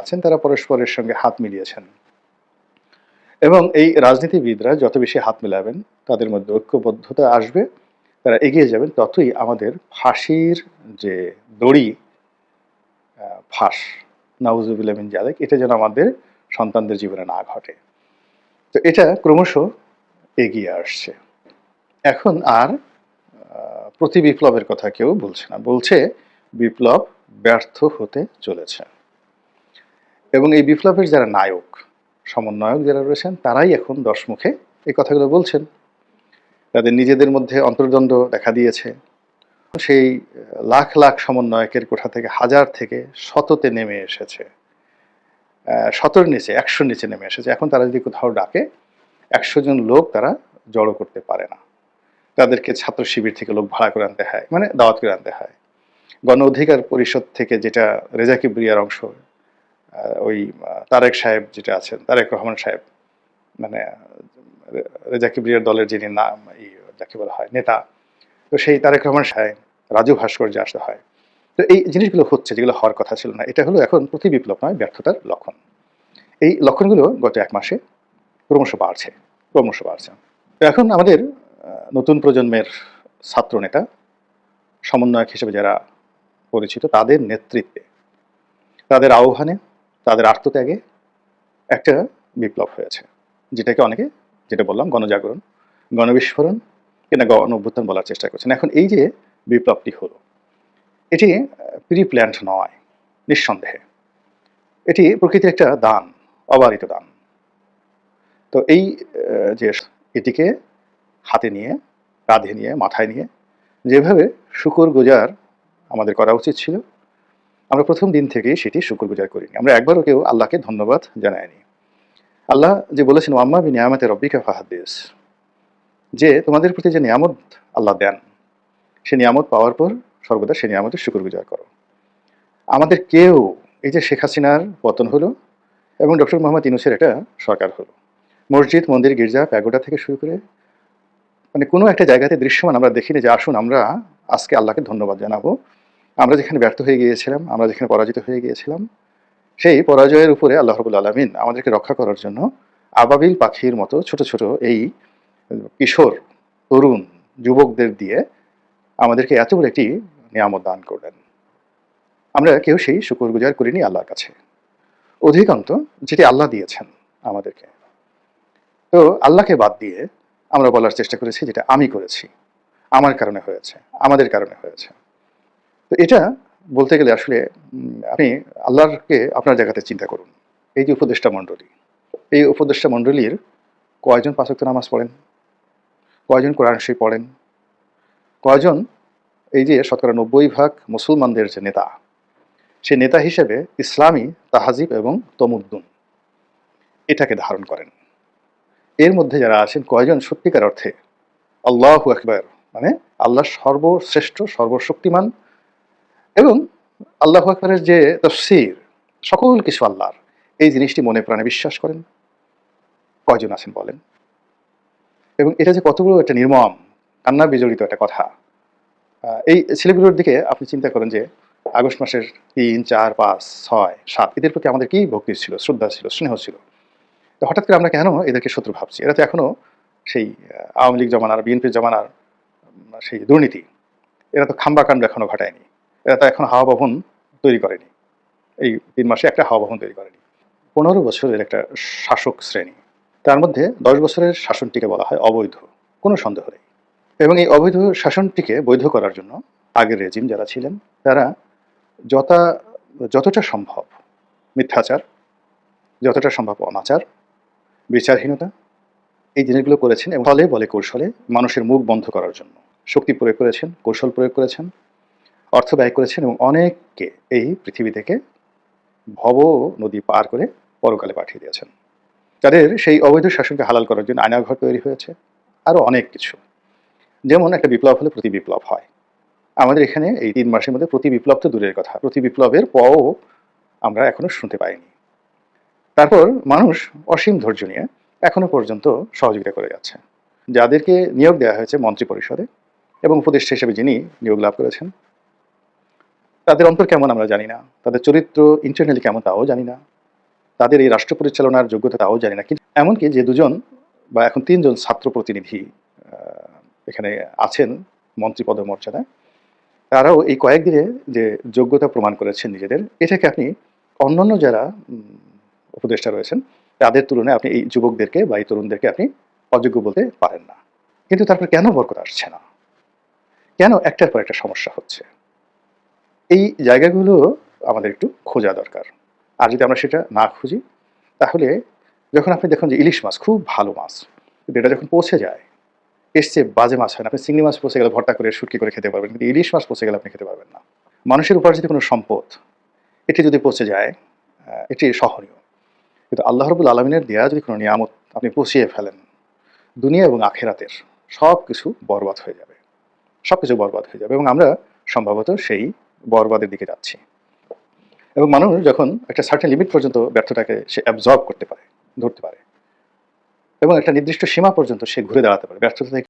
আছেন তারা পরস্পরের সঙ্গে হাত মিলিয়েছেন এবং এই রাজনীতিবিদরা যত বেশি হাত মেলাবেন তাদের মধ্যে ঐক্যবদ্ধতা আসবে, তারা এগিয়ে যাবেন, ততই আমাদের ফাঁসির যে দড়ি ফাঁস, নাউজুবিল্লাহ মিন যালিক, এটা যেন আমাদের সন্তানদের জীবনে না ঘটে। তো এটা ক্রমশ এগিয়ে আসছে। এখন আর প্রতি বিপ্লবের কথা কেউ বলছে না, বলছে বিপ্লব ব্যর্থ হতে চলেছে। এবং এই বিপ্লবের যারা নায়ক, সমন্বয়ক যারা রয়েছেন, তারাই এখন দশমুখে এই কথাগুলো বলছেন। তাদের নিজেদের মধ্যে অন্তর্দ্বন্দ্ব দেখা দিয়েছে। সেই লাখ লাখ সমন্বয়কের কোঠা থেকে হাজার থেকে শততে নেমে এসেছে, শতর নিচে 100 নিচে নেমে এসেছে। এখন তারা যদি কোথাও ডাকে 100 জন লোক তারা জড়ো করতে পারে না, তাদেরকে ছাত্র শিবির থেকে লোক ভাড়া করে আনতে হয়, মানে দাওয়াত করে আনতে হয়। গণ অধিকার পরিষদ থেকে যেটা রেজা কিবরিয়ার অংশ, ওই তারেক সাহেব যেটা আছেন, তারেক রহমান সাহেব, মানে রেজা কিবরিয়ার দলের যিনি নাম যাকে বলা হয় নেতা, তো সেই তারেক রহমান সাহেব, রাজু ভাস্কর্য আসতে হয়। তো এই জিনিসগুলো হচ্ছে যেগুলো হওয়ার কথা ছিল না। এটা হলো এখন প্রতি বিপ্লব নয়, ব্যর্থতার লক্ষণ। এই লক্ষণগুলো গত 1 মাসে ক্রমশ বাড়ছে, ক্রমশ বাড়ছে। তো এখন আমাদের নতুন প্রজন্মের ছাত্র নেতা, সমন্বয়ক হিসেবে যারা পরিচিত, তাদের নেতৃত্বে, তাদের আহ্বানে, তাদের আত্মত্যাগে একটা বিপ্লব হয়েছে, যেটাকে অনেকে, যেটা বললাম, গণজাগরণ, গণবিস্ফোরণ কিনা গণ অভ্যুত্থান বলার চেষ্টা করছেন। এখন এই যে বিপ্লবটি হলো, এটি প্রি প্ল্যান্ড নয়, নিঃসন্দেহে এটি প্রকৃতির একটা দান, অবারিত দান। তো এই যে এটিকে হাতে নিয়ে, কাঁধে নিয়ে, মাথায় নিয়ে যেভাবে শুকরগুজার আমাদের করা উচিত ছিল, আমরা প্রথম দিন থেকেই সেটি শুকরগুজার করিনি। আমরা একবারও কেউ আল্লাহকে ধন্যবাদ জানাইনি। আল্লাহ যে বলেছেন ওয়াম্মা বিনিয়ামাতি রাব্বিকা ফাহাদ্দিস, যে তোমাদের প্রতি যে নিয়ামত আল্লাহ দেন, সে নিয়ামত পাওয়ার পর সর্বদা সে নিয়ামতের শুকরগুজার করো। আমাদের কেউ, এই যে শেখ হাসিনার পতন হলো এবং ডক্টর মোহাম্মদ ইউনূসের একটা সরকার হলো, মসজিদ, মন্দির, গির্জা, প্যাগোডা থেকে শুরু করে মানে কোনো একটা জায়গাতে দৃশ্যমান আমরা দেখিনি যে আসুন আমরা আজকে আল্লাহকে ধন্যবাদ জানাবো। আমরা যেখানে ব্যর্থ হয়ে গিয়েছিলাম, আমরা যেখানে পরাজিত হয়ে গিয়েছিলাম, সেই পরাজয়ের উপরে আল্লাহ রাব্বুল আলামিন আমাদেরকে রক্ষা করার জন্য আবাবিল পাখির মতো ছোট ছোট এই কিশোর, তরুণ, যুবকদের দিয়ে আমাদেরকে এত বড় একটি নিয়ামত দান করলেন। আমরা কেউ সেই শুকরগুজার করিনি আল্লাহর কাছে। অধিকাংশ যেটি আল্লাহ দিয়েছেন আমাদেরকে, তো আল্লাহকে বাদ দিয়ে আমরা বলার চেষ্টা করেছি যেটা আমি করেছি, আমার কারণে হয়েছে, আমাদের কারণে হয়েছে। তো এটা বলতে গেলে আসলে আপনি আল্লাহকে আপনার জায়গাতে চিন্তা করুন। এই যে উপদেষ্টা মণ্ডলী, এই উপদেষ্টা মণ্ডলীর কয়জন 5 ওয়াক্ত নামাজ পড়েন, কয়জন কোরআন শরীফ পড়েন, কয়জন এই যে শতকরা 90% মুসলমানদের যে নেতা, সে নেতা হিসেবে ইসলামী তাহাজিব এবং তমুদ্দুন এটাকে ধারণ করেন। এর মধ্যে যারা আছেন কয়জন সত্যিকার অর্থে আল্লাহু আকবার, মানে আল্লাহ সর্বশ্রেষ্ঠ, সর্বশক্তিমান, এবং আল্লাহু আকবারের যে তাফসীর, সকল কিছু আল্লাহর, এই জিনিসটি মনে প্রাণে বিশ্বাস করেন, কয়জন আছেন বলেন? এবং এটা যে কতগুলো একটা নির্মম, কান্না বিজড়িত একটা কথা। এই ছেলেগুলোর দিকে আপনি চিন্তা করেন যে আগস্ট মাসের 3, 4, 5, 6, 7 এদের প্রতি আমাদের কি ভক্তি ছিল, শ্রদ্ধা ছিল, স্নেহ ছিল। তো হঠাৎ করে আমরা কেন এদেরকে শত্রু ভাবছি? এরা তো এখনো সেই আওয়ামী লীগ জমানার, বিএনপির জমানার সেই দুর্নীতি, এরা তো খাম্বাকাণ্ড এখনো ঘটায়নি। এরা তো এখন হাওয়া ভবন তৈরি করেনি, এই 3 মাসে একটা হাওয়া ভবন তৈরি করেনি। 15 বছরের একটা শাসক শ্রেণী, তার মধ্যে 10 বছরের শাসনটিকে বলা হয় অবৈধ, কোনো সন্দেহ নেই। এবং এই অবৈধ শাসনটিকে বৈধ করার জন্য আগের রেজিম যারা ছিলেন, তারা যতটা সম্ভব মিথ্যাচার, যতটা সম্ভব অনাচার, বিচারহীনতা, এই জিনিসগুলো করেছেন এবং ফলে বলে কৌশলে মানুষের মুখ বন্ধ করার জন্য শক্তি প্রয়োগ করেছেন, কৌশল প্রয়োগ করেছেন, অর্থ ব্যয় করেছেন এবং অনেককে এই পৃথিবী থেকে ভব নদী পার করে পরকালে পাঠিয়ে দিয়েছেন। তাদের সেই অবৈধ শাসনকে হালাল করার জন্য আয়নাঘর তৈরি হয়েছে, আরও অনেক কিছু। যেমন একটা বিপ্লব হলে প্রতি বিপ্লব হয়, আমাদের এখানে এই 3 মাসের মধ্যে প্রতি বিপ্লব তো দূরের কথা, প্রতি বিপ্লবের পও আমরা এখনো শুনতে পাইনি। তারপর মানুষ অসীম ধৈর্য নিয়ে এখনো পর্যন্ত সহযোগিতা করে যাচ্ছে। যাদেরকে নিয়োগ দেওয়া হয়েছে মন্ত্রী পরিষদে এবং উপদেষ্টা হিসেবে যিনি নিয়োগ লাভ করেছেন, তাদের অন্তর কেমন আমরা জানি না, তাদের চরিত্র ইন্টারনালি কেমন তাও জানি না, তাদের এই রাষ্ট্র পরিচালনার যোগ্যতা তাও জানি না। কিন্তু এমনকি যে ২ জন বা এখন ৩ জন ছাত্র প্রতিনিধি এখানে আছেন মন্ত্রী পদমর্যাদায়, তারাও এই কয়েকদিনে যে যোগ্যতা প্রমাণ করেছেন নিজেদের, এটাকে আপনি অন্যান্য যারা উপদেষ্টা রয়েছেন তাদের তুলনায় আপনি এই যুবকদেরকে বা এই তরুণদেরকে আপনি অযোগ্য বলতে পারেন না। কিন্তু তারপর কেন বরকত আসছে না? কেন একটার পর একটা সমস্যা হচ্ছে? এই জায়গাগুলো আমাদের একটু খোঁজা দরকার। আর যদি আমরা সেটা না খুঁজি, তাহলে যখন আপনি দেখুন যে ইলিশ মাছ খুব ভালো মাছ, কিন্তু এটা যখন পচে যায়, এর চেয়ে বাজে মাছ হয় না। আপনি চিংড়ি মাছ পচে গেলে ভর্তা করে শুটকি করে খেতে পারবেন, কিন্তু ইলিশ মাছ পচে গেলে আপনি খেতে পারবেন না। মানুষের উপার্জিত কোনো সম্পদ, এটি যদি পচে যায়, এটি সহনীয়। কিন্তু আল্লাহ রাব্বুল আলামিনের দেয়া যদি কোনো নিয়ামত আপনি পচিয়ে ফেলেন, দুনিয়া এবং আখিরাতের সবকিছু বরবাদ হয়ে যাবে। সবকিছু বরবাদ হয়ে যাবে এবং আমরা সম্ভবত সেই বরবাদের দিকে যাচ্ছি। এবং মানুষ যখন একটা সার্টেন লিমিট পর্যন্ত ব্যর্থতাকে সে অ্যাবজর্ব করতে পারে, ধরতে পারে এবং একটা নির্দিষ্ট সীমা পর্যন্ত সে ঘুরে দাঁড়াতে পারে ব্যর্থতা থেকে